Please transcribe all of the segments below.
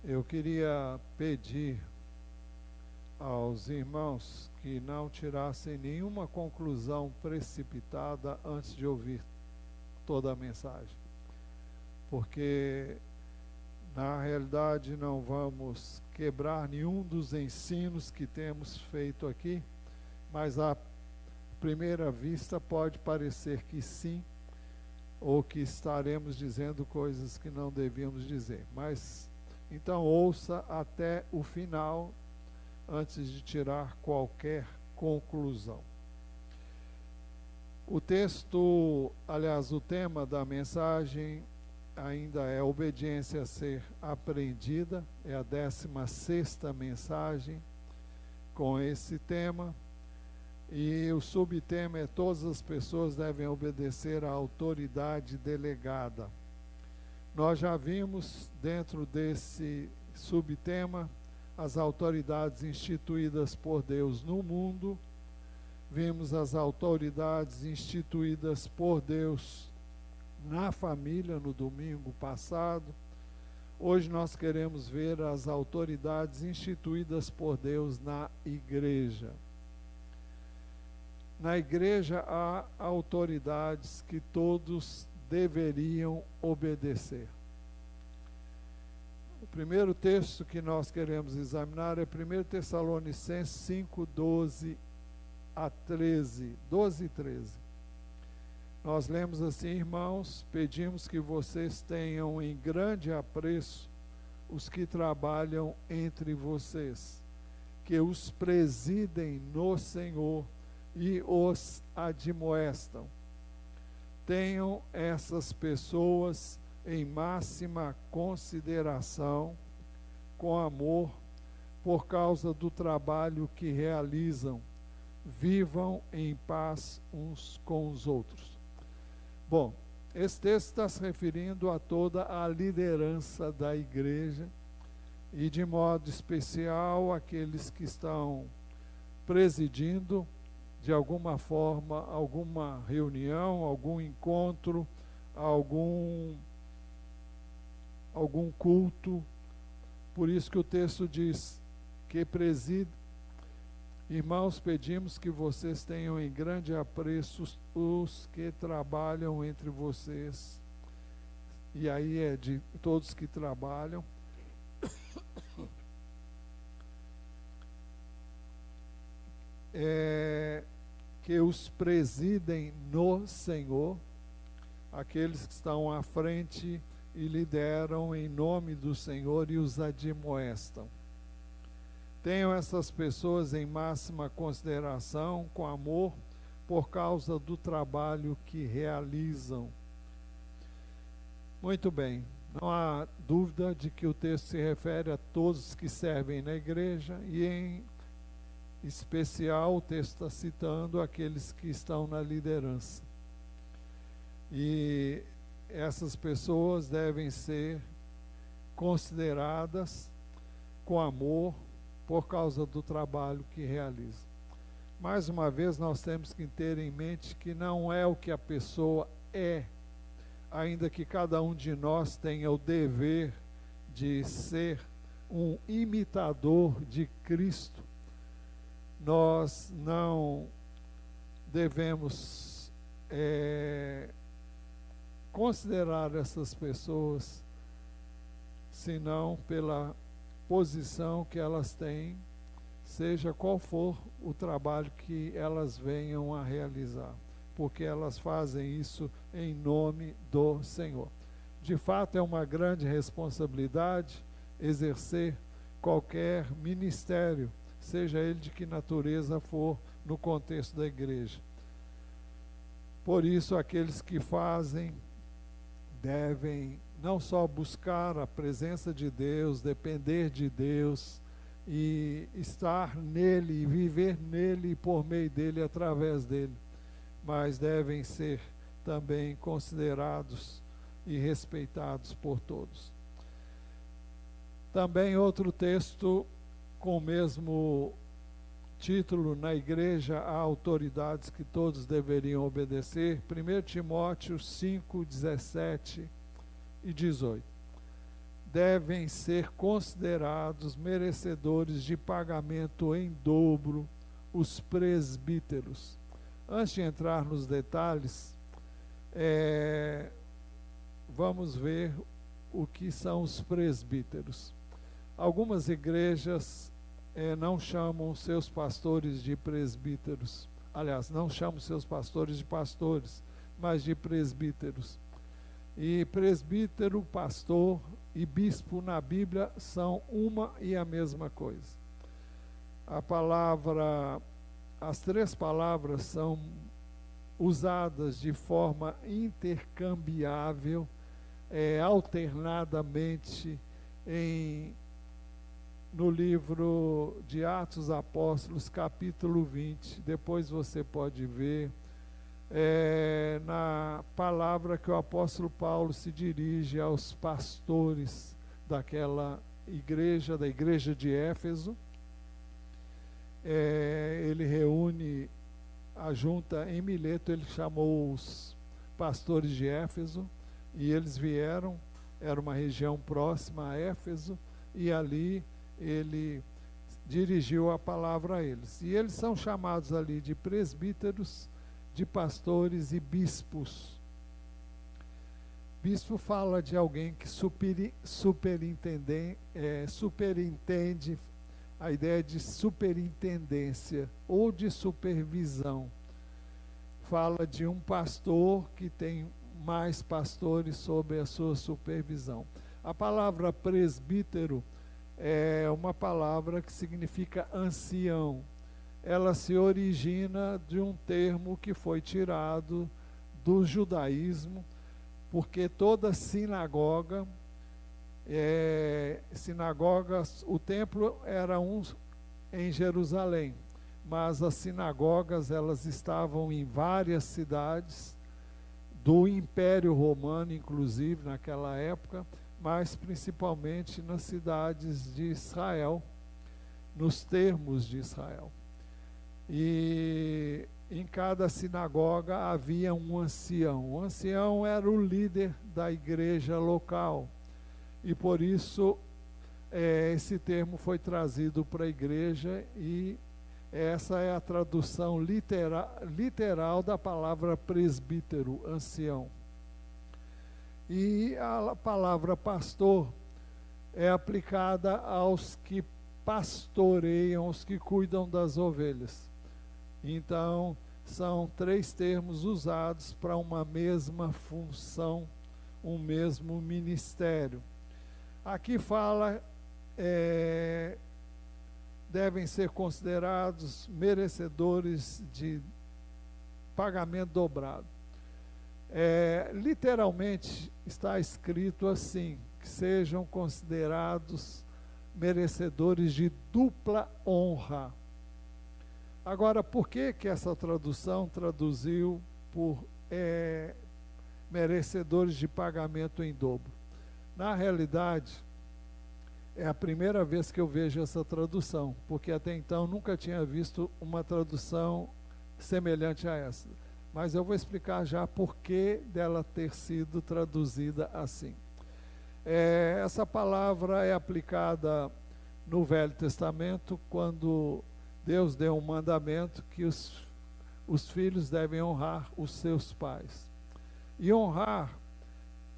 Eu queria pedir aos irmãos que não tirassem nenhuma conclusão precipitada antes de ouvir toda a mensagem, porque na realidade não vamos quebrar nenhum dos ensinos que temos feito aqui, mas à primeira vista pode parecer que sim, ou que estaremos dizendo coisas que não devíamos dizer. Mas então ouça até o final antes de tirar qualquer conclusão. O texto, aliás, o tema da mensagem ainda é obediência a ser aprendida, é a 16ª mensagem com esse tema, e o subtema é: todas as pessoas devem obedecer à autoridade delegada. Nós já vimos dentro desse subtema as autoridades instituídas por Deus no mundo, vimos as autoridades instituídas por Deus na família no domingo passado. Hoje nós queremos ver as autoridades instituídas por Deus na igreja. Na igreja há autoridades que todos deveriam obedecer. O primeiro texto que nós queremos examinar é 1 Tessalonicenses 5, 12 a 13, 12 e 13. Nós lemos assim: irmãos, pedimos que vocês tenham em grande apreço os que trabalham entre vocês, que os presidem no Senhor e os admoestam. Tenham essas pessoas em máxima consideração, com amor, por causa do trabalho que realizam. Vivam em paz uns com os outros. Bom, esse texto está se referindo a toda a liderança da igreja e, de modo especial, aqueles que estão presidindo, de alguma forma, alguma reunião, algum encontro, algum culto. Por isso que o texto diz que preside. Irmãos, pedimos que vocês tenham em grande apreço os que trabalham entre vocês. E aí é de todos que trabalham. Que os presidem no Senhor, aqueles que estão à frente e lideram em nome do Senhor e os admoestam. Tenham essas pessoas em máxima consideração, com amor, por causa do trabalho que realizam. Muito bem, não há dúvida de que o texto se refere a todos que servem na igreja, e em especial o texto está citando aqueles que estão na liderança. E essas pessoas devem ser consideradas com amor, por causa do trabalho que realiza. Mais uma vez, nós temos que ter em mente que não é o que a pessoa é, ainda que cada um de nós tenha o dever de ser um imitador de Cristo. Nós não devemos considerar essas pessoas senão pela posição que elas têm, seja qual for o trabalho que elas venham a realizar, porque elas fazem isso em nome do Senhor. De fato, é uma grande responsabilidade exercer qualquer ministério, seja ele de que natureza for, no contexto da igreja. Por isso, aqueles que fazem devem não só buscar a presença de Deus, depender de Deus e estar nele, e viver nele e por meio dele, através dele, mas devem ser também considerados e respeitados por todos. Também outro texto com o mesmo título: na igreja há autoridades que todos deveriam obedecer. 1 Timóteo 5, 17 e 18. devem ser considerados merecedores de pagamento em dobro os presbíteros. Antes de entrar nos detalhes, vamos ver o que são os presbíteros. Algumas igrejas não chamam seus pastores de presbíteros. Aliás, não chamam seus pastores de pastores, mas de presbíteros. E presbítero, pastor e bispo na Bíblia são uma e a mesma coisa. As três palavras são usadas de forma intercambiável, alternadamente no livro de Atos Apóstolos, capítulo 20. Depois você pode ver na palavra que o apóstolo Paulo se dirige aos pastores daquela igreja, da igreja de Éfeso. Ele reúne a junta em Mileto, ele chamou os pastores de Éfeso, e eles vieram, era uma região próxima a Éfeso, e ali ele dirigiu a palavra a eles. E eles são chamados ali de presbíteros, de pastores e bispos. Bispo fala de alguém que superintende, a ideia de superintendência ou de supervisão. Fala de um pastor que tem mais pastores sob a sua supervisão. A palavra presbítero é uma palavra que significa ancião. Ela se origina de um termo que foi tirado do judaísmo, porque toda sinagoga, o templo era em Jerusalém, mas as sinagogas elas estavam em várias cidades do Império Romano, inclusive naquela época, mas principalmente nas cidades de Israel, nos termos de Israel. E em cada sinagoga havia um ancião. O ancião era o líder da igreja local. E por isso esse termo foi trazido para a igreja, e essa é a tradução literal da palavra presbítero, ancião. E a palavra pastor é aplicada aos que pastoreiam, aos que cuidam das ovelhas. Então, são três termos usados para uma mesma função, um mesmo ministério. Aqui fala, devem ser considerados merecedores de pagamento dobrado. Literalmente está escrito assim, que sejam considerados merecedores de dupla honra. Agora, por que essa tradução traduziu por merecedores de pagamento em dobro? Na realidade, é a primeira vez que eu vejo essa tradução, porque até então nunca tinha visto uma tradução semelhante a essa. Mas eu vou explicar já por que dela ter sido traduzida assim. Essa palavra é aplicada no Velho Testamento, quando Deus deu um mandamento que os filhos devem honrar os seus pais. E honrar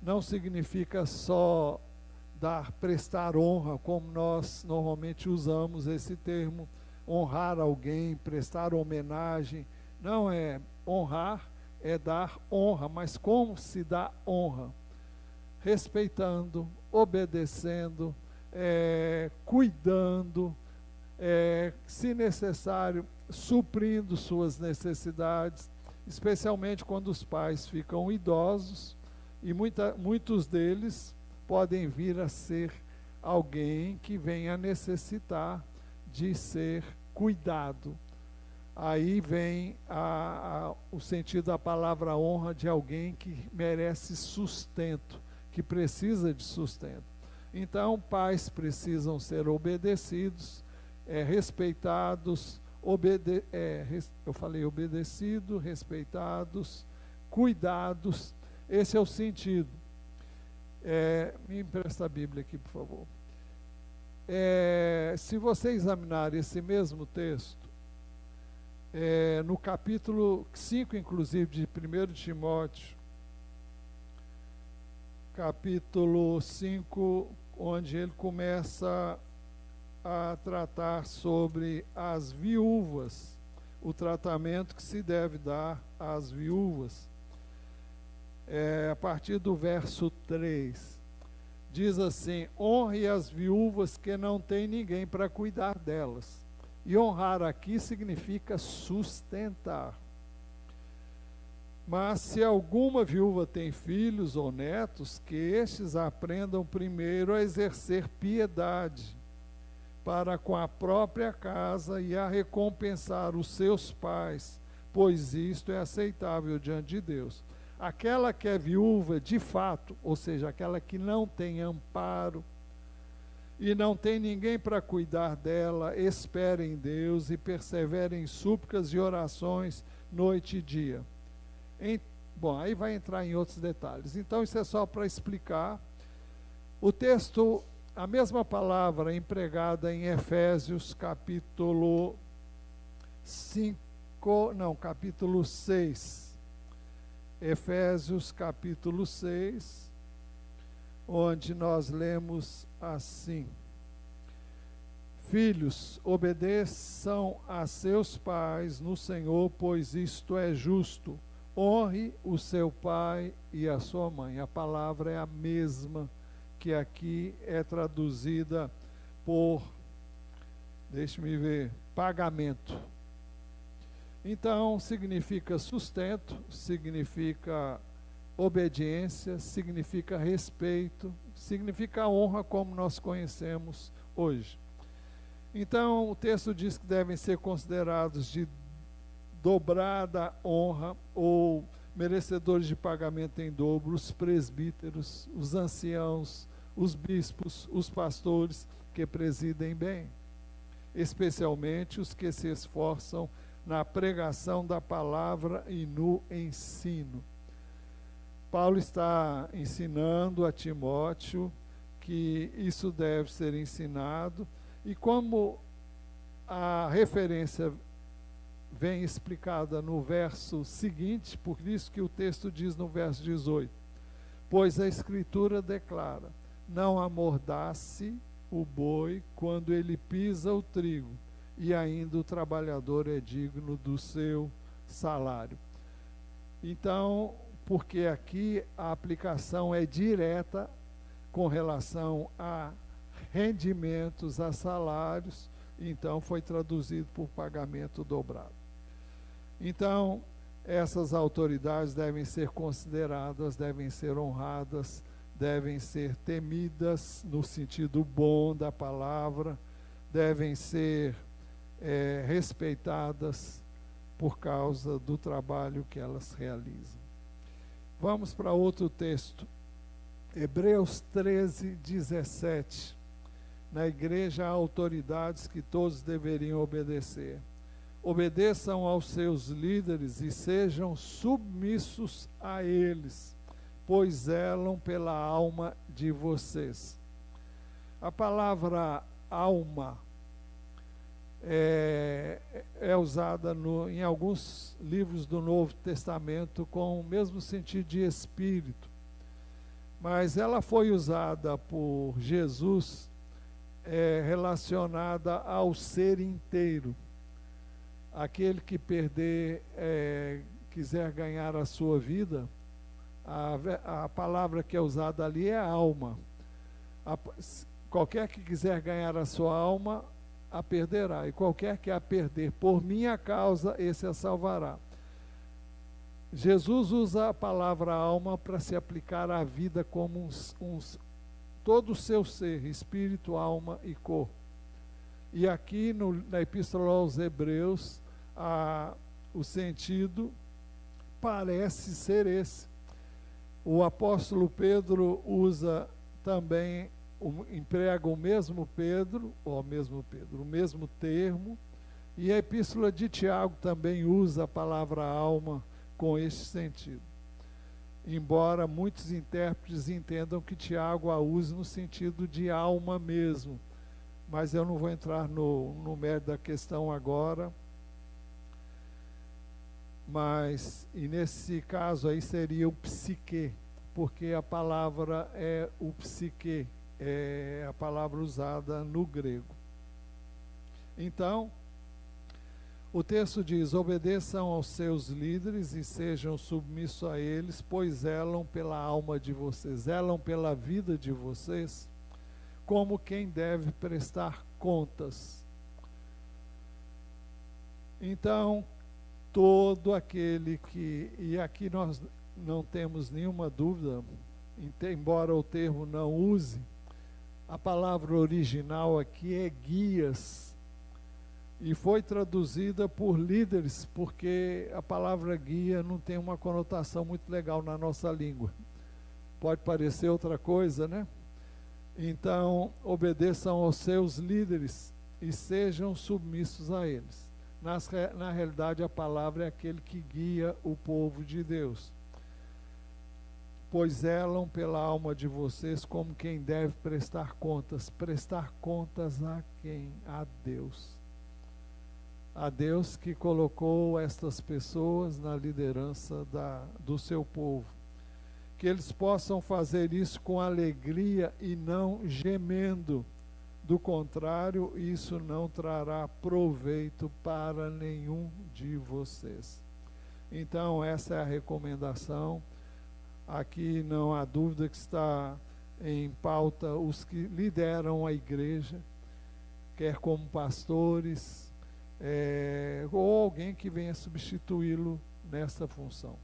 não significa só prestar honra, como nós normalmente usamos esse termo, honrar alguém, prestar homenagem. Não é honrar, é dar honra, mas como se dá honra? Respeitando, obedecendo, cuidando, se necessário, suprindo suas necessidades, especialmente quando os pais ficam idosos, e muitos deles podem vir a ser alguém que venha a necessitar de ser cuidado. Aí vem o sentido da palavra honra, de alguém que merece sustento, que precisa de sustento. Então, pais precisam ser obedecidos, respeitados, eu falei obedecido, respeitados, cuidados. Esse é o sentido. Me empresta a Bíblia aqui, por favor. Se você examinar esse mesmo texto, no capítulo 5, inclusive, de 1 Timóteo, capítulo 5, onde ele começa a tratar sobre as viúvas, o tratamento que se deve dar às viúvas. A partir do verso 3, diz assim: honre as viúvas que não têm ninguém para cuidar delas. E honrar aqui significa sustentar. Mas se alguma viúva tem filhos ou netos, que estes aprendam primeiro a exercer piedade para com a própria casa e a recompensar os seus pais, pois isto é aceitável diante de Deus. Aquela que é viúva de fato, ou seja, aquela que não tem amparo e não tem ninguém para cuidar dela, espere em Deus e persevere em súplicas e orações noite e dia. Bom, aí vai entrar em outros detalhes. Então, isso é só para explicar. O texto, a mesma palavra empregada em Efésios capítulo 6. Efésios capítulo 6, onde nós lemos assim: filhos, obedeçam a seus pais no Senhor, pois isto é justo. Honre o seu pai e a sua mãe. A palavra é a mesma que aqui é traduzida por, deixe-me ver, pagamento. Então, significa sustento, significa obediência, significa respeito, significa honra como nós conhecemos hoje. Então, o texto diz que devem ser considerados de dobrada honra ou merecedores de pagamento em dobro os presbíteros, os anciãos, os bispos, os pastores que presidem bem, especialmente os que se esforçam na pregação da palavra e no ensino. Paulo está ensinando a Timóteo que isso deve ser ensinado, e como a referência vem explicada no verso seguinte, por isso que o texto diz no verso 18: pois a Escritura declara: não amordace o boi quando ele pisa o trigo, e ainda o trabalhador é digno do seu salário. Então, porque aqui a aplicação é direta com relação a rendimentos, a salários, então foi traduzido por pagamento dobrado. Então, essas autoridades devem ser consideradas, devem ser honradas, devem ser temidas no sentido bom da palavra, devem ser respeitadas por causa do trabalho que elas realizam. Vamos para outro texto, Hebreus 13:17. Na igreja há autoridades que todos deveriam obedecer. Obedeçam aos seus líderes e sejam submissos a eles, pois zelam pela alma de vocês. A palavra alma é usada em alguns livros do Novo Testamento com o mesmo sentido de espírito, mas ela foi usada por Jesus relacionada ao ser inteiro. Aquele que quiser ganhar a sua vida, a palavra que é usada ali é alma. Qualquer que quiser ganhar a sua alma, a perderá, e qualquer que a perder por minha causa, esse a salvará. Jesus usa a palavra alma para se aplicar à vida como todo o seu ser, espírito, alma e corpo. E aqui na Epístola aos Hebreus, o sentido parece ser esse. O apóstolo Pedro usa também, emprega o mesmo termo, e a Epístola de Tiago também usa a palavra alma com este sentido. embora muitos intérpretes entendam que Tiago a use no sentido de alma mesmo. Mas eu não vou entrar no mérito da questão agora. Mas, e nesse caso aí seria o psique, porque a palavra é o psique, é a palavra usada no grego. Então, o texto diz: obedeçam aos seus líderes e sejam submissos a eles, pois zelam pela alma de vocês, zelam pela vida de vocês, como quem deve prestar contas. Então, todo aquele que, e aqui nós não temos nenhuma dúvida, embora o termo não use, a palavra original aqui é guias, e foi traduzida por líderes, porque a palavra guia não tem uma conotação muito legal na nossa língua. Pode parecer outra coisa, né? Então, obedeçam aos seus líderes e sejam submissos a eles. Na realidade, a palavra é aquele que guia o povo de Deus. Pois zelam pela alma de vocês como quem deve prestar contas. Prestar contas a quem? A Deus. A Deus que colocou estas pessoas na liderança do seu povo. Que eles possam fazer isso com alegria e não gemendo. Do contrário, isso não trará proveito para nenhum de vocês. Então, essa é a recomendação. Aqui não há dúvida que está em pauta os que lideram a igreja, quer como pastores, ou alguém que venha substituí-lo nessa função.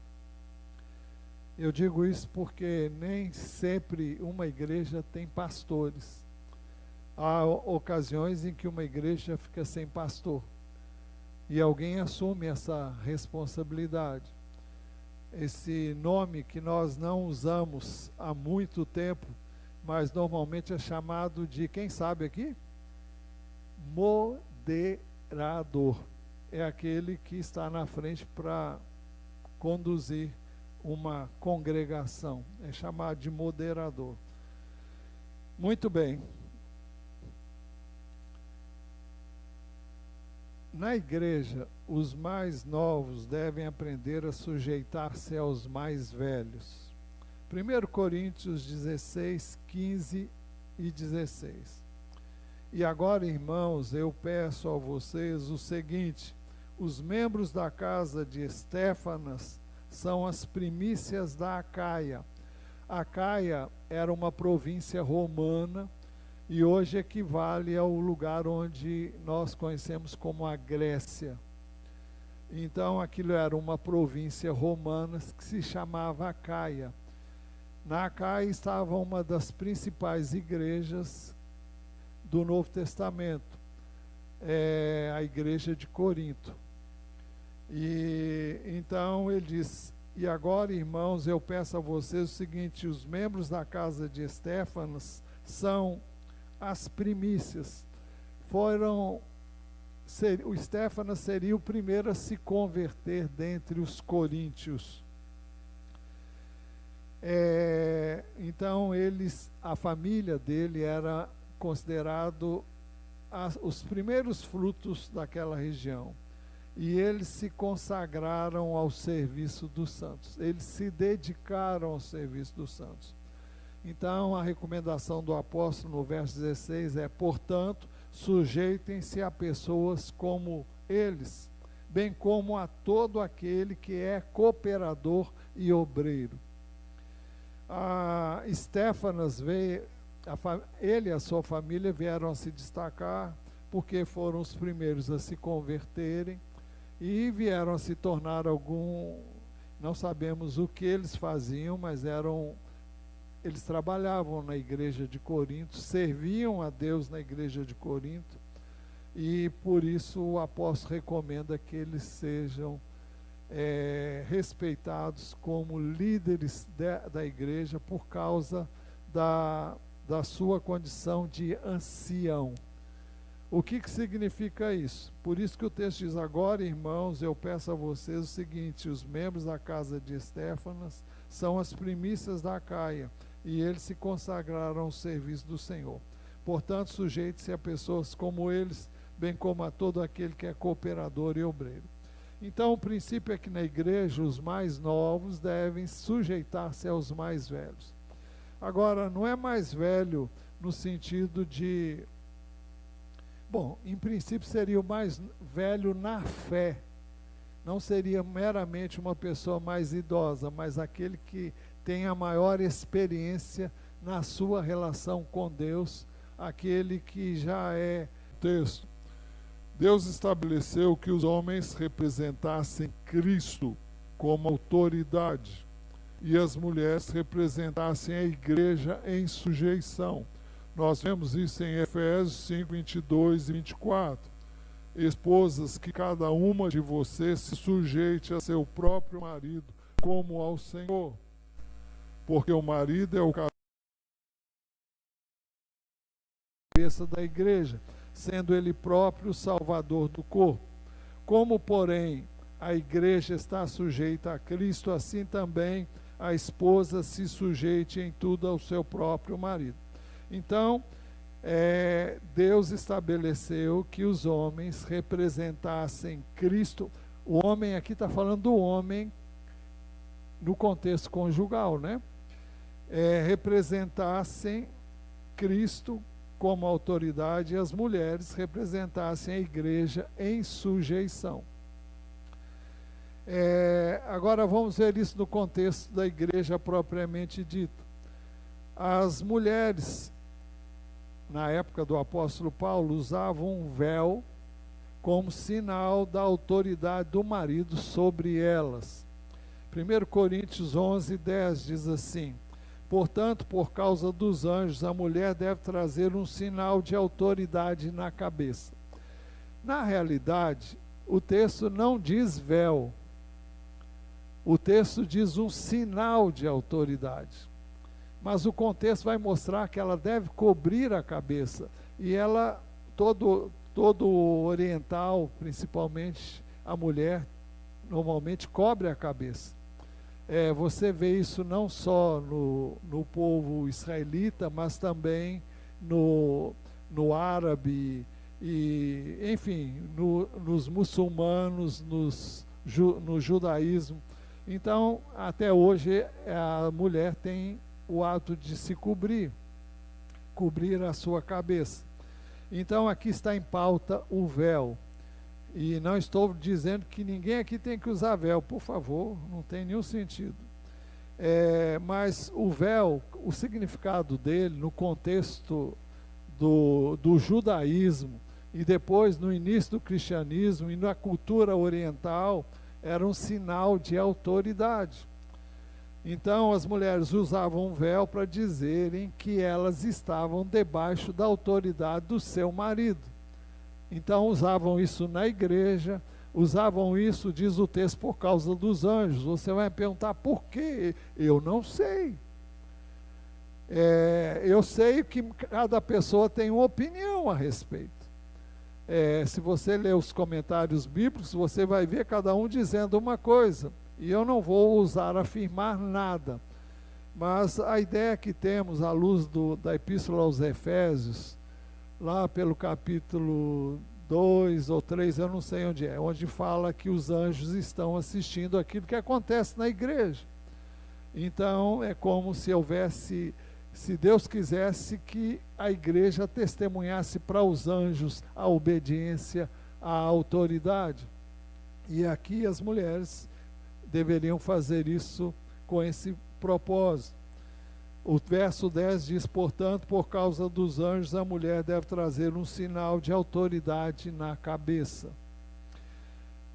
Eu digo isso porque nem sempre uma igreja tem pastores. Há ocasiões em que uma igreja fica sem pastor e alguém assume essa responsabilidade. Esse nome que nós não usamos há muito tempo, mas normalmente é chamado de, quem sabe aqui? Moderador. É aquele que está na frente para conduzir uma congregação. É chamado de moderador. Muito bem. Na igreja, os mais novos devem aprender a sujeitar-se aos mais velhos. 1 Coríntios 16, 15 e 16. E agora, irmãos, eu peço a vocês o seguinte: os membros da casa de Estéfanas são as primícias da Acaia. Acaia era uma província romana, e hoje equivale ao lugar onde nós conhecemos como a Grécia. Então, aquilo era uma província romana que se chamava Acaia. Na Acaia estava uma das principais igrejas do Novo Testamento, a igreja de Corinto. E então ele diz: e agora, irmãos, eu peço a vocês o seguinte: os membros da casa de Estéfanas são as primícias. O Estéfanas seria o primeiro a se converter dentre os coríntios. Então a família dele era considerado os primeiros frutos daquela região. E eles se consagraram ao serviço dos santos. Eles se dedicaram ao serviço dos santos. Então, a recomendação do apóstolo no verso 16 é: portanto, sujeitem-se a pessoas como eles, bem como a todo aquele que é cooperador e obreiro. Estéfanas ele e a sua família vieram a se destacar porque foram os primeiros a se converterem e vieram a se tornar não sabemos o que eles faziam, mas eles trabalhavam na igreja de Corinto, serviam a Deus na igreja de Corinto, e por isso o apóstolo recomenda que eles sejam respeitados como líderes da igreja por causa da sua condição de ancião. O que significa isso? Por isso que o texto diz: agora, irmãos, eu peço a vocês o seguinte: os membros da casa de Estéfanas são as primícias da Acaia, e eles se consagraram ao serviço do Senhor. Portanto, sujeite-se a pessoas como eles, bem como a todo aquele que é cooperador e obreiro. Então, o princípio é que na igreja os mais novos devem sujeitar-se aos mais velhos. Agora, não é mais velho no sentido de... Bom, em princípio seria o mais velho na fé. Não seria meramente uma pessoa mais idosa, mas aquele que tem a maior experiência na sua relação com Deus, aquele que já é... Texto. Deus estabeleceu que os homens representassem Cristo como autoridade e as mulheres representassem a igreja em sujeição. Nós vemos isso em Efésios 5, 22 e 24. Esposas, que cada uma de vocês se sujeite a seu próprio marido como ao Senhor, porque o marido é o cabeça da igreja, sendo ele próprio o salvador do corpo. Como, porém, a igreja está sujeita a Cristo, assim também a esposa se sujeite em tudo ao seu próprio marido. Então, Deus estabeleceu que os homens representassem Cristo. O homem aqui está falando do homem no contexto conjugal, né? Representassem Cristo como autoridade e as mulheres representassem a igreja em sujeição. Agora vamos ver isso no contexto da igreja propriamente dita. As mulheres, na época do apóstolo Paulo, usavam um véu como sinal da autoridade do marido sobre elas. 1 Coríntios 11, 10 diz assim: portanto, por causa dos anjos, a mulher deve trazer um sinal de autoridade na cabeça. Na realidade, o texto não diz véu, o texto diz um sinal de autoridade. Mas o contexto vai mostrar que ela deve cobrir a cabeça. E ela, todo oriental, principalmente a mulher, normalmente cobre a cabeça. Você vê isso não só no povo israelita, mas também no árabe, e, enfim, nos muçulmanos, no judaísmo. Então, até hoje, a mulher tem o ato de se cobrir a sua cabeça. Então, aqui está em pauta o véu. E não estou dizendo que ninguém aqui tem que usar véu, por favor, não tem nenhum sentido. Mas o véu, o significado dele no contexto do judaísmo e depois no início do cristianismo e na cultura oriental, era um sinal de autoridade. Então as mulheres usavam um véu para dizerem que elas estavam debaixo da autoridade do seu marido. Então usavam isso na igreja, usavam isso, diz o texto, por causa dos anjos. Você vai perguntar por quê? Eu não sei. Eu sei que cada pessoa tem uma opinião a respeito. Se você ler os comentários bíblicos, você vai ver cada um dizendo uma coisa. E eu não vou ousar afirmar nada. Mas a ideia que temos à luz da Epístola aos Efésios, lá pelo capítulo 2 ou 3, eu não sei onde fala que os anjos estão assistindo aquilo que acontece na igreja. Então, é como se houvesse, se Deus quisesse que a igreja testemunhasse para os anjos a obediência à autoridade. E aqui as mulheres deveriam fazer isso com esse propósito. O verso 10 diz: portanto, por causa dos anjos, a mulher deve trazer um sinal de autoridade na cabeça.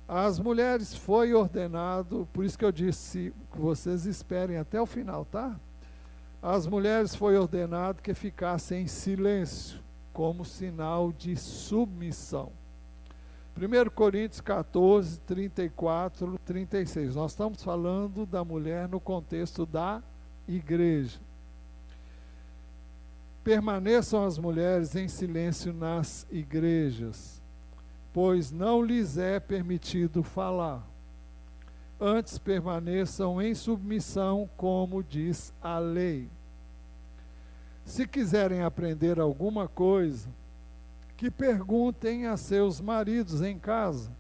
As mulheres foi ordenado, por isso que eu disse que vocês esperem até o final, tá? As mulheres foi ordenado que ficassem em silêncio, como sinal de submissão. 1 Coríntios 14, 34, 36. Nós estamos falando da mulher no contexto da igreja. Permaneçam as mulheres em silêncio nas igrejas, pois não lhes é permitido falar. Antes permaneçam em submissão, como diz a lei. Se quiserem aprender alguma coisa, que perguntem a seus maridos em casa,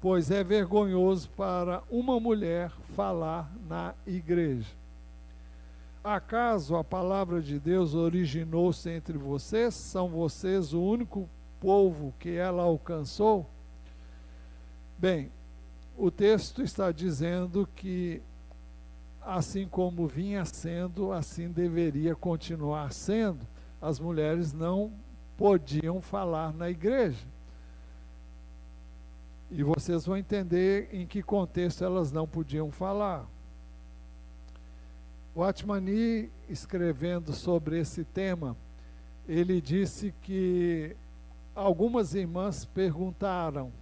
pois é vergonhoso para uma mulher falar na igreja. Acaso a palavra de Deus originou-se entre vocês? São vocês o único povo que ela alcançou? Bem, o texto está dizendo que, assim como vinha sendo, assim deveria continuar sendo. As mulheres não podiam falar na igreja. E vocês vão entender em que contexto elas não podiam falar. O Atmani, escrevendo sobre esse tema, ele disse que algumas irmãs perguntaram: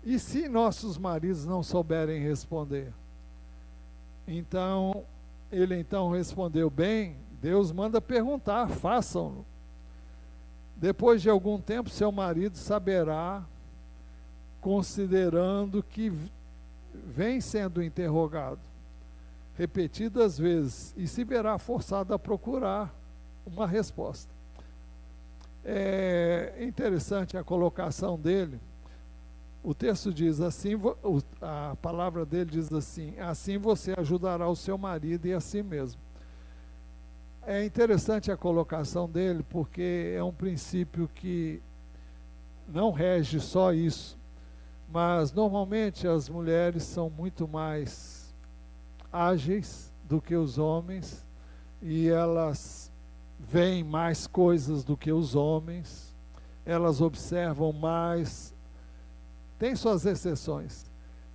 e se nossos maridos não souberem responder? Então, ele respondeu: bem, Deus manda perguntar, façam-no. Depois de algum tempo, seu marido saberá, considerando que vem sendo interrogado repetidas vezes, e se verá forçado a procurar uma resposta. É interessante a colocação dele. O texto diz assim, a palavra dele diz assim: assim você ajudará o seu marido e a si mesmo. É interessante a colocação dele, porque é um princípio que não rege só isso, mas normalmente as mulheres são muito mais ágeis do que os homens, e elas veem mais coisas do que os homens, elas observam mais, tem suas exceções,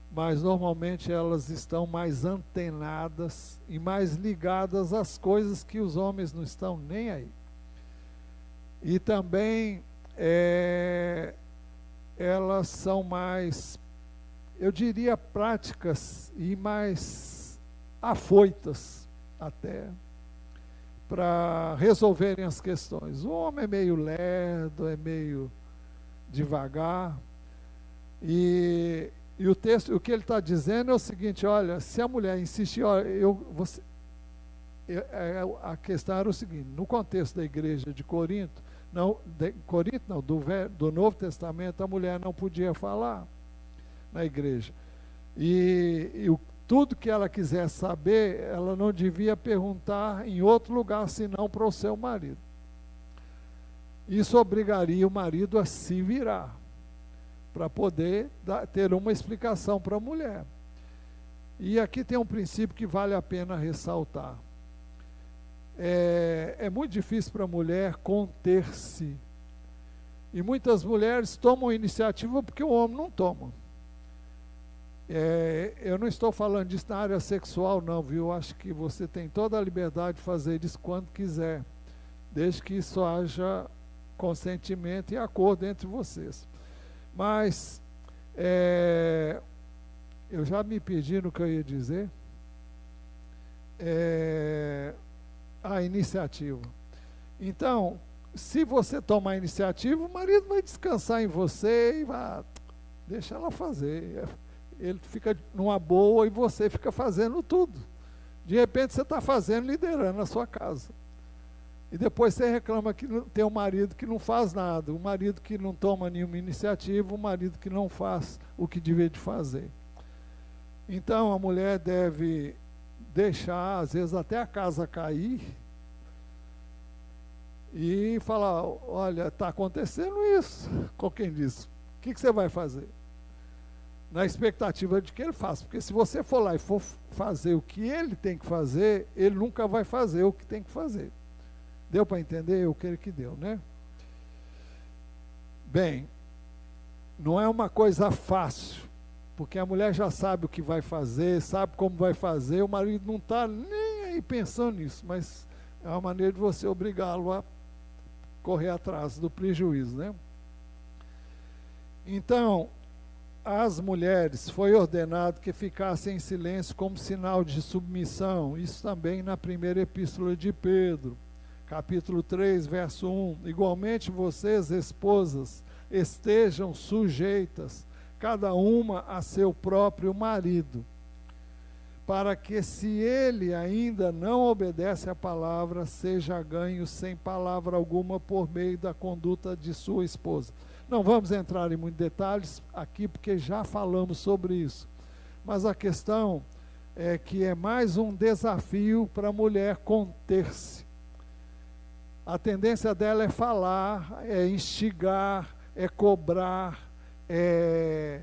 mas normalmente elas estão mais antenadas e mais ligadas às coisas que os homens não estão nem aí. E também elas são mais, eu diria, práticas e mais afoitas até para resolverem as questões. O homem é meio lerdo, é meio devagar, e o texto, o que ele está dizendo é o seguinte: olha, se a mulher insistir, olha, a questão era o seguinte: no contexto da igreja de Corinto, do Novo Testamento, a mulher não podia falar na igreja, e tudo que ela quiser saber, ela não devia perguntar em outro lugar senão para o seu marido. Isso obrigaria o marido a se virar para poder ter uma explicação para a mulher. E aqui tem um princípio que vale a pena ressaltar. É muito difícil para a mulher conter-se. E muitas mulheres tomam iniciativa porque o homem não toma. Eu não estou falando disso na área sexual não, viu? Acho que você tem toda a liberdade de fazer isso quando quiser, desde que isso haja consentimento e acordo entre vocês. Mas, eu já me perdi no que eu ia dizer. A iniciativa. Então, se você tomar a iniciativa, o marido vai descansar em você e vai, deixa ela fazer. Ele fica numa boa e você fica fazendo tudo. De repente você está fazendo, liderando a sua casa. E depois você reclama que tem um marido que não faz nada, um marido que não toma nenhuma iniciativa, um marido que não faz o que devia de fazer. Então a mulher deve deixar, às vezes, até a casa cair e falar: olha, está acontecendo isso. Com quem diz? O que você vai fazer? Na expectativa de que ele faça, porque se você for lá e for fazer o que ele tem que fazer, ele nunca vai fazer o que tem que fazer. Deu para entender? Eu creio que deu, né? Bem, não é uma coisa fácil, porque a mulher já sabe o que vai fazer, sabe como vai fazer, o marido não está nem aí pensando nisso, mas é uma maneira de você obrigá-lo a correr atrás do prejuízo, né? Então, às mulheres foi ordenado que ficassem em silêncio como sinal de submissão, isso também na primeira epístola de Pedro. capítulo 3, verso 1. Igualmente vocês, esposas, estejam sujeitas, cada uma a seu próprio marido, para que, se ele ainda não obedece à palavra, seja ganho sem palavra alguma por meio da conduta de sua esposa. Não vamos entrar em muitos detalhes aqui, porque já falamos sobre isso. Mas a questão é que é mais um desafio para a mulher conter-se. A tendência dela é falar, é instigar, é cobrar, é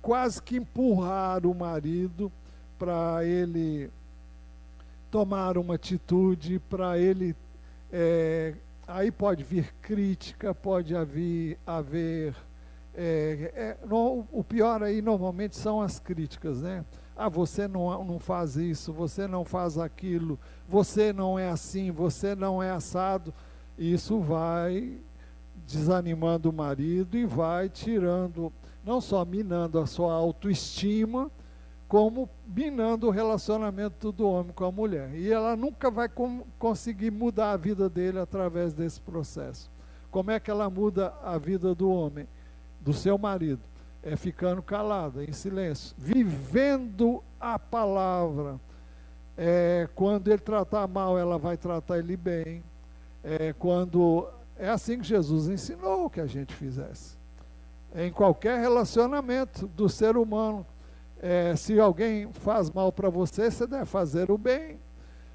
quase que empurrar o marido para ele tomar uma atitude, para ele... aí pode vir crítica, pode haver o pior aí normalmente são as críticas, né? Ah, você não faz isso, você não faz aquilo, você não é assim, você não é assado. Isso vai desanimando o marido e vai tirando, não só minando a sua autoestima, como minando o relacionamento do homem com a mulher. E ela nunca vai conseguir mudar a vida dele através desse processo. Como é que ela muda a vida do homem, do seu marido? É ficando calada, em silêncio, vivendo a palavra. Quando ele tratar mal, ela vai tratar ele bem. É assim que Jesus ensinou que a gente fizesse. Em qualquer relacionamento do ser humano. Se alguém faz mal para você, você deve fazer o bem.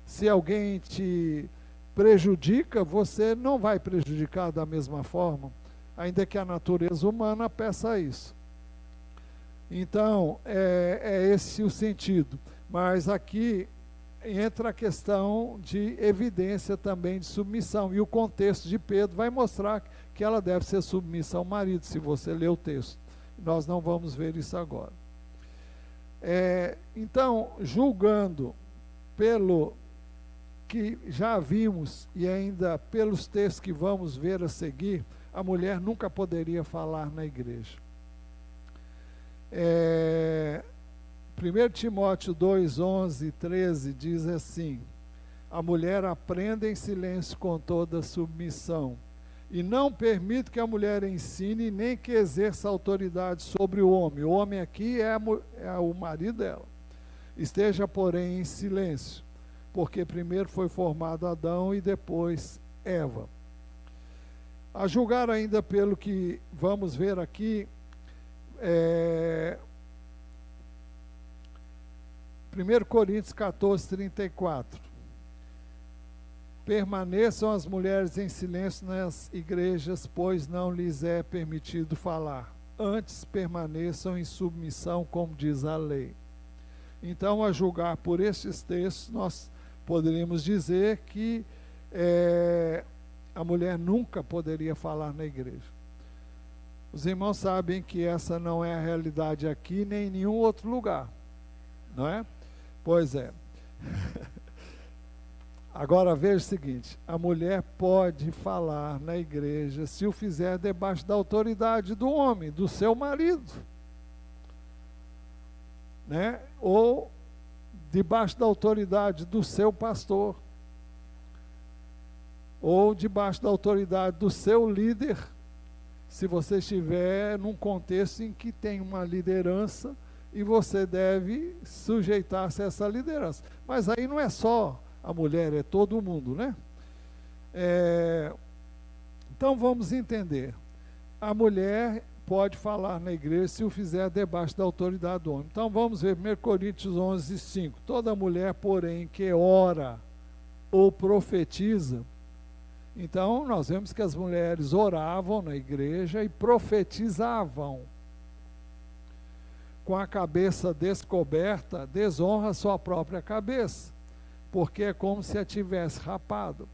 Se alguém te prejudica, você não vai prejudicar da mesma forma, ainda que a natureza humana peça isso. Então, é esse o sentido. Mas aqui entra a questão de evidência também de submissão. E o contexto de Pedro vai mostrar que ela deve ser submissa ao marido, se você ler o texto. Nós não vamos ver isso agora. Então, julgando pelo que já vimos e ainda pelos textos que vamos ver a seguir, a mulher nunca poderia falar na igreja. 1 Timóteo 2, 11 e 13 diz assim: a mulher aprenda em silêncio com toda submissão, e não permite que a mulher ensine, nem que exerça autoridade sobre o homem. O homem aqui é o marido dela. Esteja, porém, em silêncio, porque primeiro foi formado Adão e depois Eva. A julgar ainda pelo que vamos ver aqui, 1 Coríntios 14, 34. Permaneçam as mulheres em silêncio nas igrejas, pois não lhes é permitido falar. Antes permaneçam em submissão, como diz a lei. Então, a julgar por estes textos, nós poderíamos dizer que a mulher nunca poderia falar na igreja. Os irmãos sabem que essa não é a realidade aqui, nem em nenhum outro lugar, não é? Pois é. Agora veja o seguinte: a mulher pode falar na igreja se o fizer debaixo da autoridade do homem, do seu marido, né? Ou debaixo da autoridade do seu pastor, ou debaixo da autoridade do seu líder, se você estiver num contexto em que tem uma liderança e você deve sujeitar-se a essa liderança. Mas aí não é só a mulher, é todo mundo, né? Então vamos entender. A mulher pode falar na igreja se o fizer debaixo da autoridade do homem. Então vamos ver 1 Coríntios 11, 5. Toda mulher, porém, que ora ou profetiza. Então nós vemos que as mulheres oravam na igreja e profetizavam. Com a cabeça descoberta, desonra sua própria cabeça, porque é como se a tivesse rapado.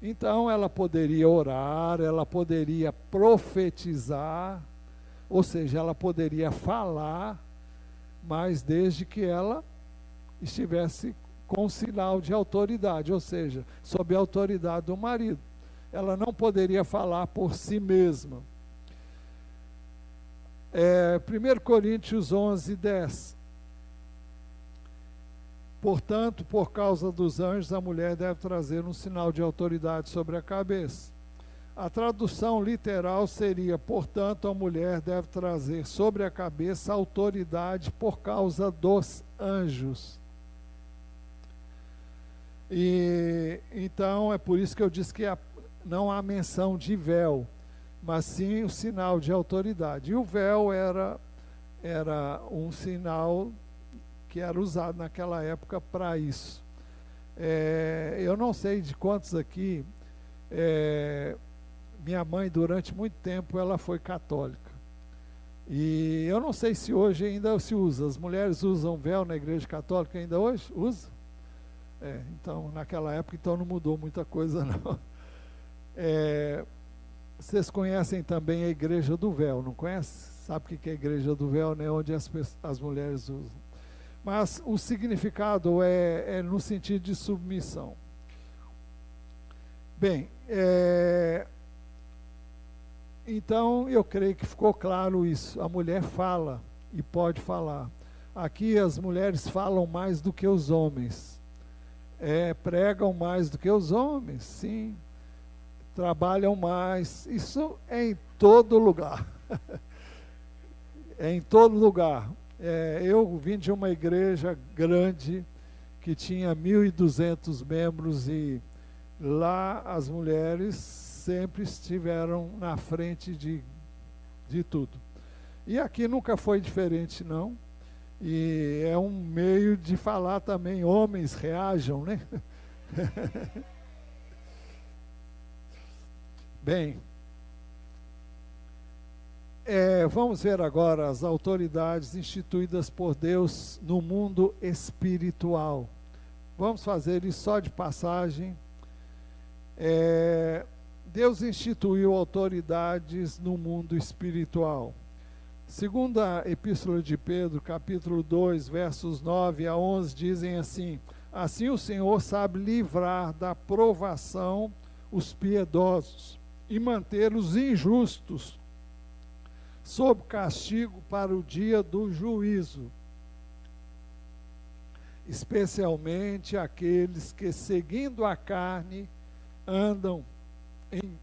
Então ela poderia orar, ela poderia profetizar, ou seja, ela poderia falar, mas desde que ela estivesse com sinal de autoridade, ou seja, sob a autoridade do marido. Ela não poderia falar por si mesma. 1 Coríntios 11, 10. Portanto, por causa dos anjos, a mulher deve trazer um sinal de autoridade sobre a cabeça. A tradução literal seria: portanto, a mulher deve trazer sobre a cabeça autoridade por causa dos anjos. E então é por isso que eu disse que não há menção de véu, mas sim o sinal de autoridade. E o véu era um sinal que era usado naquela época para isso. Eu não sei de quantos aqui, minha mãe durante muito tempo ela foi católica. E eu não sei se hoje ainda se usa. As mulheres usam véu na igreja católica ainda hoje? Usa? Então, naquela época, então não mudou muita coisa, não. Vocês conhecem também a igreja do véu, não conhecem? Sabe o que é a igreja do véu, né? Onde as mulheres usam. Mas o significado é no sentido de submissão. Bem, então eu creio que ficou claro isso. A mulher fala e pode falar. Aqui as mulheres falam mais do que os homens. Pregam mais do que os homens, sim. Trabalham mais. Isso é em todo lugar. É em todo lugar. Eu vim de uma igreja grande que tinha 1.200 membros e lá as mulheres sempre estiveram na frente de tudo. E aqui nunca foi diferente, não. E é um meio de falar também, homens reajam, né? Bem, vamos ver agora as autoridades instituídas por Deus no mundo espiritual. Vamos fazer isso só de passagem. Deus instituiu autoridades no mundo espiritual. Segunda Epístola de Pedro, capítulo 2, versos 9 a 11, dizem assim: assim o Senhor sabe livrar da provação os piedosos e manter os injustos sob castigo para o dia do juízo, especialmente aqueles que, seguindo a carne, andam em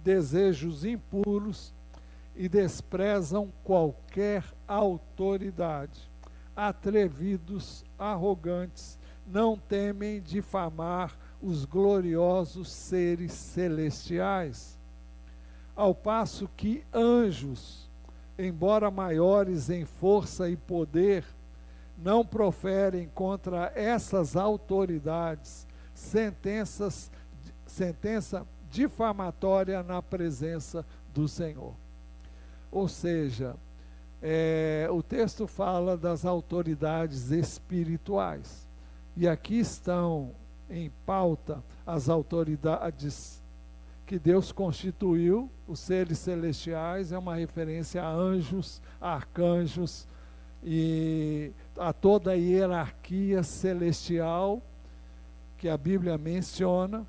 desejos impuros e desprezam qualquer autoridade. Atrevidos, arrogantes, não temem difamar os gloriosos seres celestiais. Ao passo que anjos, embora maiores em força e poder, não proferem contra essas autoridades sentença difamatória na presença do Senhor. Ou seja, o texto fala das autoridades espirituais. E aqui estão em pauta as autoridades que Deus constituiu, os seres celestiais, é uma referência a anjos, a arcanjos e a toda a hierarquia celestial que a Bíblia menciona.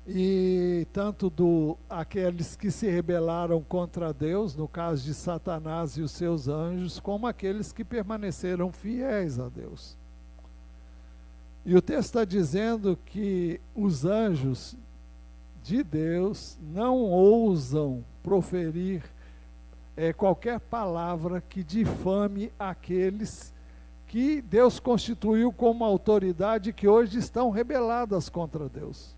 E tanto aqueles que se rebelaram contra Deus, no caso de Satanás e os seus anjos, como aqueles que permaneceram fiéis a Deus. E o texto está dizendo que os anjos de Deus não ousam proferir qualquer palavra que difame aqueles que Deus constituiu como autoridade, que hoje estão rebeladas contra Deus.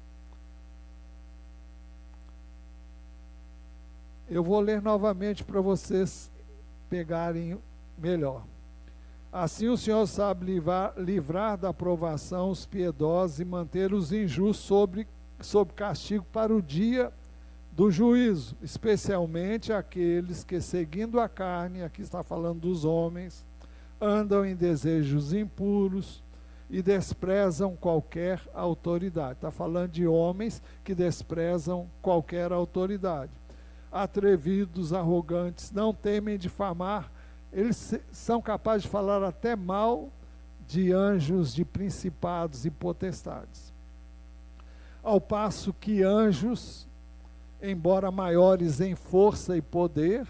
Eu vou ler novamente para vocês pegarem melhor. Assim o Senhor sabe livrar da provação os piedosos e manter os injustos sob castigo para o dia do juízo, especialmente aqueles que, seguindo a carne, aqui está falando dos homens, andam em desejos impuros e desprezam qualquer autoridade. Está falando de homens que desprezam qualquer autoridade. Atrevidos, arrogantes, não temem difamar, eles são capazes de falar até mal de anjos, de principados e potestades. Ao passo que anjos, embora maiores em força e poder,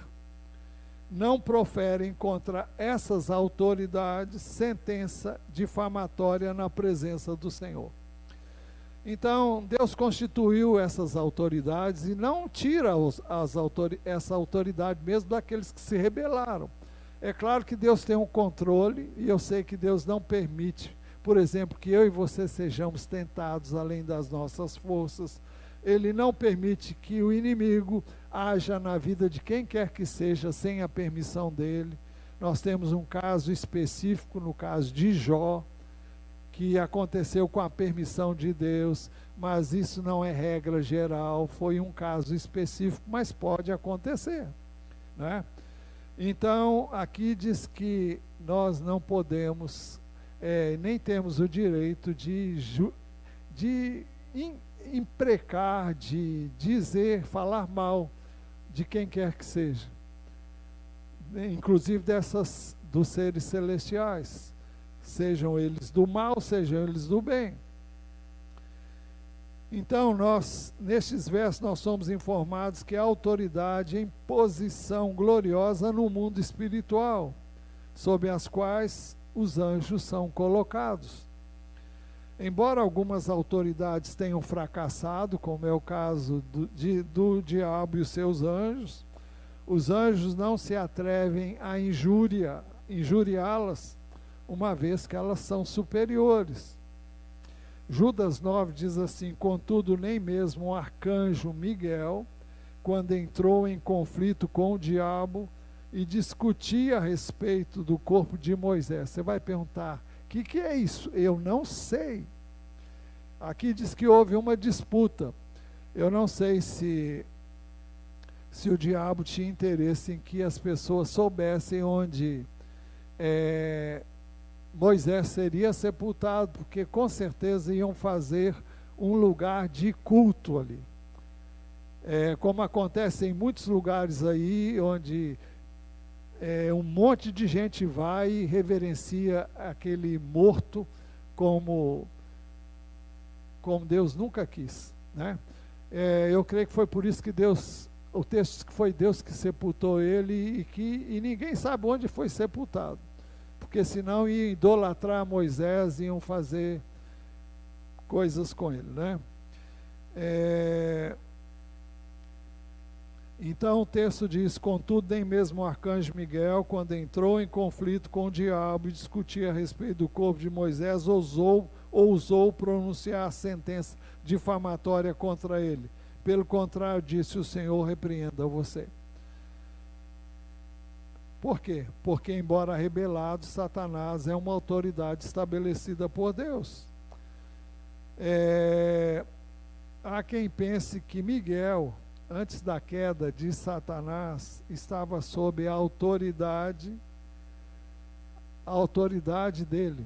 não proferem contra essas autoridades sentença difamatória na presença do Senhor. Então, Deus constituiu essas autoridades e não tira essa autoridade mesmo daqueles que se rebelaram. É claro que Deus tem um controle e eu sei que Deus não permite, por exemplo, que eu e você sejamos tentados além das nossas forças. Ele não permite que o inimigo haja na vida de quem quer que seja sem a permissão dele. Nós temos um caso específico, no caso de Jó, que aconteceu com a permissão de Deus, mas isso não é regra geral, foi um caso específico, mas pode acontecer, né? Então, aqui diz que nós não podemos, nem temos o direito de imprecar, de dizer, falar mal de quem quer que seja, inclusive dos seres celestiais, sejam eles do mal, sejam eles do bem. Então, nestes versos, nós somos informados que a autoridade em posição gloriosa no mundo espiritual, sob as quais os anjos são colocados. Embora algumas autoridades tenham fracassado, como é o caso do diabo e os seus anjos, os anjos não se atrevem a injuriá-las, uma vez que elas são superiores. Judas 9 diz assim: contudo, nem mesmo o arcanjo Miguel, quando entrou em conflito com o diabo e discutia a respeito do corpo de Moisés. Você vai perguntar, o que é isso? Eu não sei. Aqui diz que houve uma disputa. Eu não sei se o diabo tinha interesse em que as pessoas soubessem onde Moisés seria sepultado, porque com certeza iam fazer um lugar de culto ali. Como acontece em muitos lugares aí, onde um monte de gente vai e reverencia aquele morto como Deus nunca quis, né? Eu creio que foi por isso que o texto diz que foi Deus que sepultou ele e ninguém sabe onde foi sepultado, porque senão iam idolatrar Moisés, iam fazer coisas com ele, né? Então o texto diz: contudo, nem mesmo o arcanjo Miguel, quando entrou em conflito com o diabo e discutia a respeito do corpo de Moisés, ousou pronunciar a sentença difamatória contra ele. Pelo contrário, disse: o Senhor repreenda você. Por quê? Porque, embora rebelado, Satanás é uma autoridade estabelecida por Deus. Há quem pense que Miguel, antes da queda de Satanás, estava sob a autoridade dele.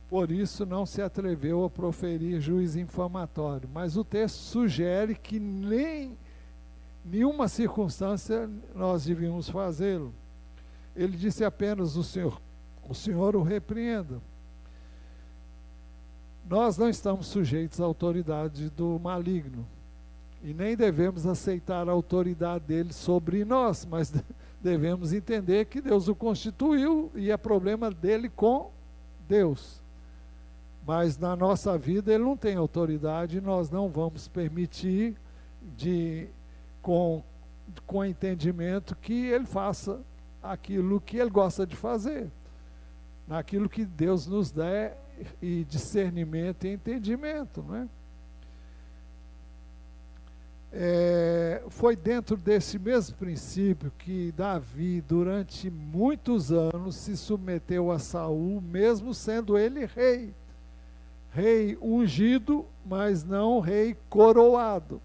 Por isso não se atreveu a proferir juízo infamatório. Mas o texto sugere que nem nenhuma circunstância nós devíamos fazê-lo. Ele disse apenas: o Senhor o repreenda. Nós não estamos sujeitos à autoridade do maligno, e nem devemos aceitar a autoridade dele sobre nós, mas devemos entender que Deus o constituiu e é problema dele com Deus. Mas na nossa vida ele não tem autoridade, e nós não vamos permitir com entendimento que ele faça aquilo que ele gosta de fazer, naquilo que Deus nos dá, e discernimento e entendimento, não é? Foi dentro desse mesmo princípio que Davi, durante muitos anos, se submeteu a Saul, mesmo sendo ele rei ungido, mas não rei coroado.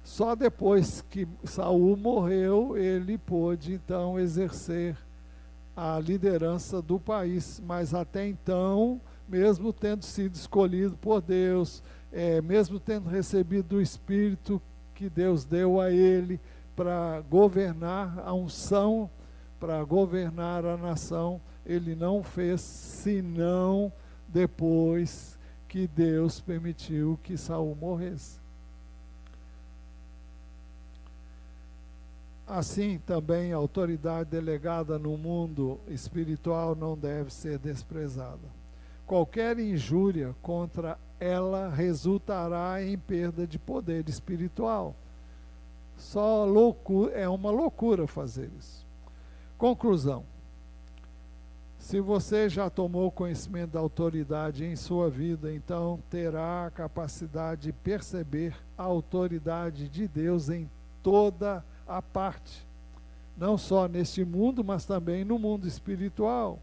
Só depois que Saul morreu, ele pôde então exercer a liderança do país, mas até então, mesmo tendo sido escolhido por Deus, mesmo tendo recebido o Espírito que Deus deu a ele para governar a unção, para governar a nação, ele não fez senão depois que Deus permitiu que Saul morresse. Assim também a autoridade delegada no mundo espiritual não deve ser desprezada. Qualquer injúria contra ela resultará em perda de poder espiritual. Só loucura, é uma loucura fazer isso. Conclusão. Se você já tomou conhecimento da autoridade em sua vida, então terá a capacidade de perceber a autoridade de Deus em toda a parte, não só neste mundo, mas também no mundo espiritual.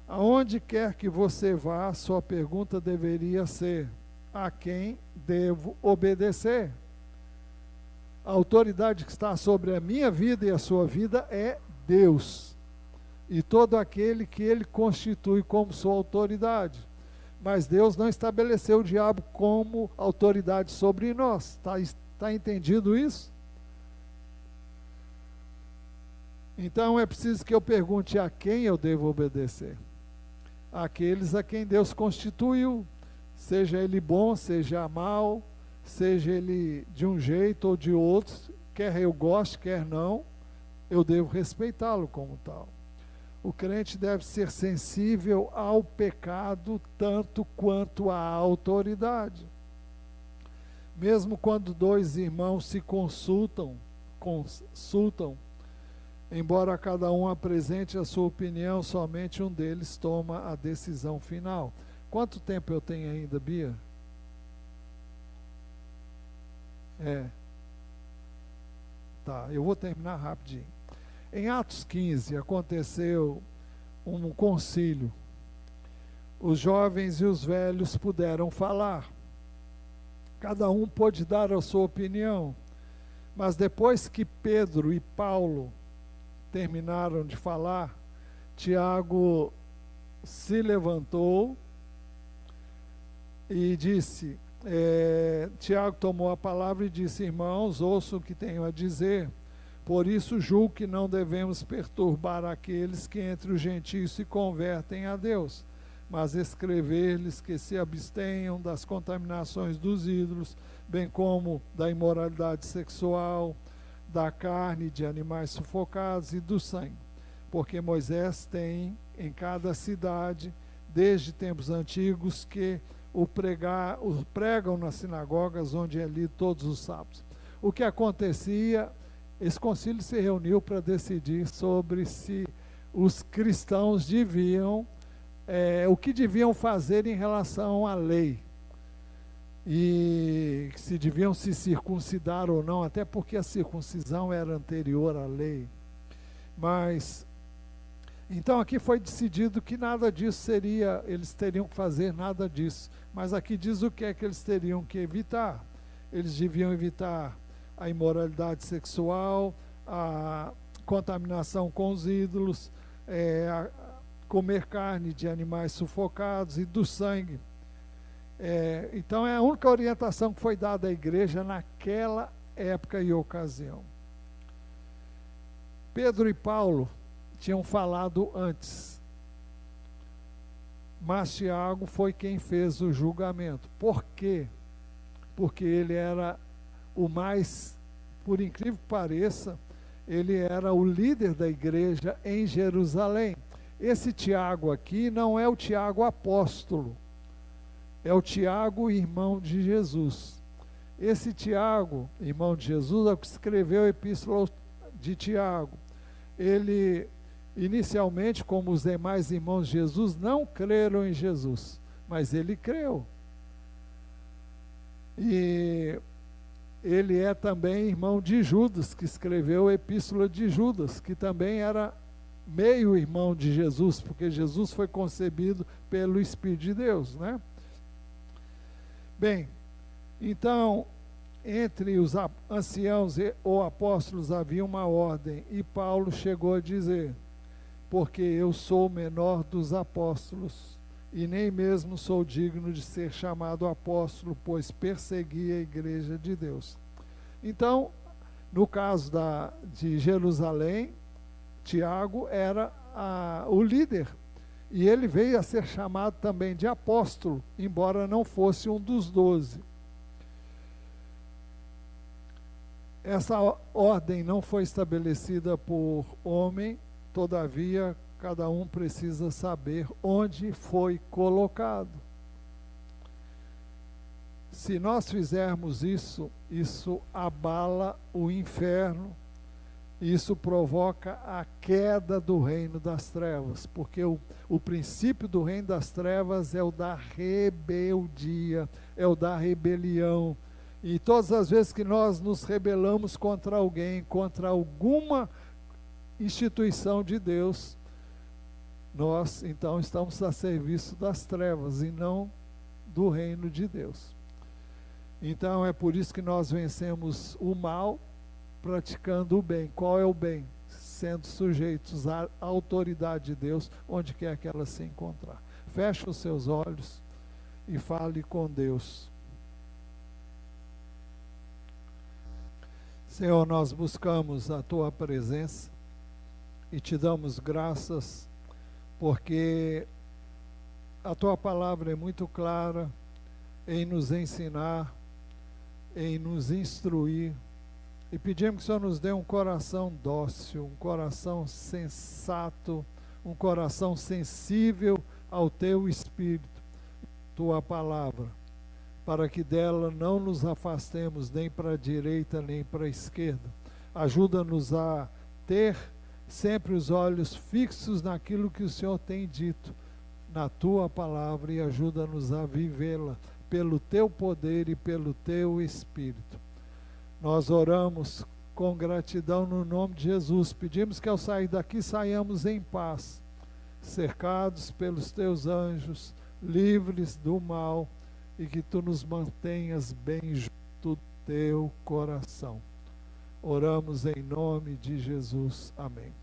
Aonde quer que você vá, sua pergunta deveria ser: a quem devo obedecer? A autoridade que está sobre a minha vida e a sua vida é Deus, e todo aquele que Ele constitui como sua autoridade. Mas Deus não estabeleceu o diabo como autoridade sobre nós. Está entendido isso? Então é preciso que eu pergunte a quem eu devo obedecer. Aqueles a quem Deus constituiu, seja ele bom, seja mal, seja ele de um jeito ou de outro, quer eu goste, quer não, eu devo respeitá-lo como tal. O crente deve ser sensível ao pecado tanto quanto à autoridade. Mesmo quando dois irmãos se consultam, embora cada um apresente a sua opinião, somente um deles toma a decisão final. Quanto tempo eu tenho ainda, Bia? Tá, eu vou terminar rapidinho. Em Atos 15 aconteceu um concílio. Os jovens e os velhos puderam falar. Cada um pôde dar a sua opinião. Mas depois que Pedro e Paulo terminaram de falar, Tiago se levantou e disse, Tiago tomou a palavra e disse: irmãos, ouçam o que tenho a dizer. Por isso julgo que não devemos perturbar aqueles que entre os gentios se convertem a Deus, mas escrever-lhes que se abstenham das contaminações dos ídolos, bem como da imoralidade sexual, da carne de animais sufocados e do sangue. Porque Moisés tem em cada cidade, desde tempos antigos, que o pregam nas sinagogas onde é lido todos os sábados. O que acontecia, esse concílio se reuniu para decidir sobre se os cristãos deviam, o que deviam fazer em relação à lei. E se deviam se circuncidar ou não, até porque a circuncisão era anterior à lei. Mas, então aqui foi decidido que nada disso seria, eles teriam que fazer nada disso. Mas aqui diz o que é que eles teriam que evitar. Eles deviam evitar a imoralidade sexual, a contaminação com os ídolos, comer carne de animais sufocados e do sangue. Então é a única orientação que foi dada à igreja naquela época e ocasião. Pedro e Paulo tinham falado antes, mas Tiago foi quem fez o julgamento. Por quê? Porque ele era o mais, por incrível que pareça, ele era o líder da igreja em Jerusalém. Esse Tiago aqui não é o Tiago apóstolo, é o Tiago, irmão de Jesus. Esse Tiago, irmão de Jesus, é o que escreveu a epístola de Tiago. Ele, inicialmente, como os demais irmãos de Jesus, não creram em Jesus, mas ele creu. E ele é também irmão de Judas, que escreveu a epístola de Judas, que também era meio irmão de Jesus, porque Jesus foi concebido pelo Espírito de Deus, né? Bem, então, entre os anciãos ou apóstolos havia uma ordem, e Paulo chegou a dizer: porque eu sou o menor dos apóstolos, e nem mesmo sou digno de ser chamado apóstolo, pois persegui a igreja de Deus. Então, no caso de Jerusalém, Tiago era o líder, e ele veio a ser chamado também de apóstolo, embora não fosse um dos 12. Essa ordem não foi estabelecida por homem, todavia, cada um precisa saber onde foi colocado. Se nós fizermos isso, isso abala o inferno, isso provoca a queda do reino das trevas, porque o princípio do reino das trevas é o da rebeldia, é o da rebelião. E todas as vezes que nós nos rebelamos contra alguém, contra alguma instituição de Deus, nós então estamos a serviço das trevas e não do reino de Deus. Então é por isso que nós vencemos o mal praticando o bem. Qual é o bem? Sendo sujeitos à autoridade de Deus, onde quer que ela se encontrar. Feche os seus olhos e fale com Deus. Senhor, nós buscamos a Tua presença e Te damos graças, porque a Tua palavra é muito clara em nos ensinar, em nos instruir, e pedimos que o Senhor nos dê um coração dócil, um coração sensato, um coração sensível ao Teu Espírito, Tua palavra, para que dela não nos afastemos nem para a direita nem para a esquerda. Ajuda-nos a ter sempre os olhos fixos naquilo que o Senhor tem dito na Tua palavra, e ajuda-nos a vivê-la pelo Teu poder e pelo Teu Espírito. Nós oramos com gratidão no nome de Jesus. Pedimos que ao sair daqui saiamos em paz, cercados pelos Teus anjos, livres do mal, e que Tu nos mantenhas bem junto do Teu coração. Oramos em nome de Jesus. Amém.